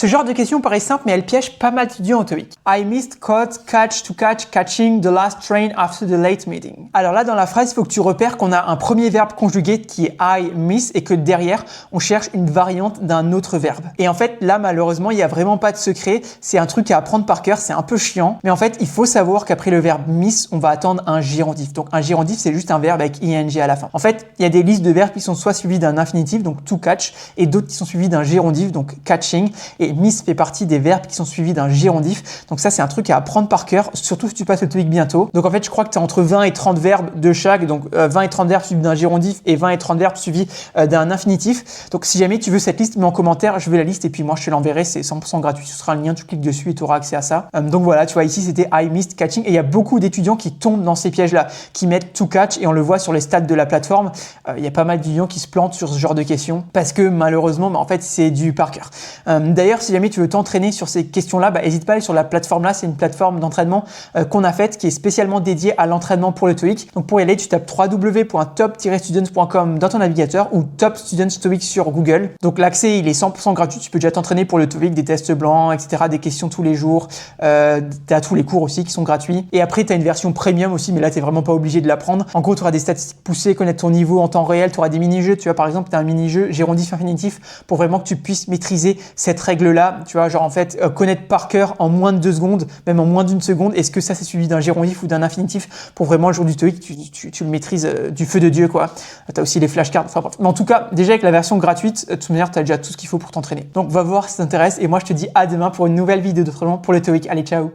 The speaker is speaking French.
Ce genre de question paraît simple, mais elle piège pas mal d'étudiants au TOEIC. I missed, caught, catch, to catch, catching the last train after the late meeting. Alors là, dans la phrase, il faut que tu repères qu'on a un premier verbe conjugué qui est I miss et que derrière, on cherche une variante d'un autre verbe. Et en fait, là, malheureusement, il n'y a vraiment pas de secret. C'est un truc à apprendre par cœur, c'est un peu chiant. Mais en fait, il faut savoir qu'après le verbe miss, on va attendre un gérondif. Donc un gérondif, c'est juste un verbe avec ing à la fin. En fait, il y a des listes de verbes qui sont soit suivis d'un infinitif, donc to catch, et d'autres qui sont suivis d'un gérondif, donc catching. Et miss fait partie des verbes qui sont suivis d'un gérondif. Donc ça, c'est un truc à apprendre par cœur, surtout si tu passes le TOEIC bientôt. Donc en fait, je crois que tu as entre 20 et 30 verbes de chaque. Donc 20 et 30 verbes suivis d'un gérondif et 20 et 30 verbes suivis d'un infinitif. Donc si jamais tu veux cette liste, mets en commentaire, je veux la liste et puis moi je te l'enverrai, c'est 100% gratuit. Ce sera un lien, tu cliques dessus et tu auras accès à ça. Donc voilà, tu vois ici, c'était I missed catching et il y a beaucoup d'étudiants qui tombent dans ces pièges-là, qui mettent to catch et on le voit sur les stats de la plateforme. Il y a pas mal d'étudiants qui se plantent sur ce genre de questions parce que malheureusement, en fait, c'est du par cœur. D'ailleurs, si jamais tu veux t'entraîner sur ces questions-là, n'hésite pas à aller sur la plateforme là. C'est une plateforme d'entraînement qu'on a faite qui est spécialement dédiée à l'entraînement pour le TOEIC. Donc pour y aller, tu tapes www.top-students.com dans ton navigateur ou Top Students TOEIC sur Google. Donc l'accès, il est 100% gratuit. Tu peux déjà t'entraîner pour le TOEIC, des tests blancs, etc., des questions tous les jours. Tu as tous les cours aussi qui sont gratuits. Et après, tu as une version premium aussi, mais là, tu n'es vraiment pas obligé de la prendre. En gros, tu auras des statistiques poussées, connaître ton niveau en temps réel, tu auras des mini-jeux. Tu vois, par exemple, tu as un mini-jeu gérondif infinitif pour vraiment que tu puisses maîtriser cette règle-là. Tu vois, genre en fait, connaître par cœur en moins de 2 secondes, même en moins d'une seconde. Est-ce que ça, c'est suivi d'un gérondif ou d'un infinitif pour vraiment le jour du TOEIC, tu le maîtrises du feu de Dieu, quoi. Tu as aussi les flashcards. Enfin, bref. Mais en tout cas, déjà avec la version gratuite, de toute manière, tu as déjà tout ce qu'il faut pour t'entraîner. Donc, va voir si ça t'intéresse. Et moi, je te dis à demain pour une nouvelle vidéo d'entraînement pour le TOEIC. Allez, ciao!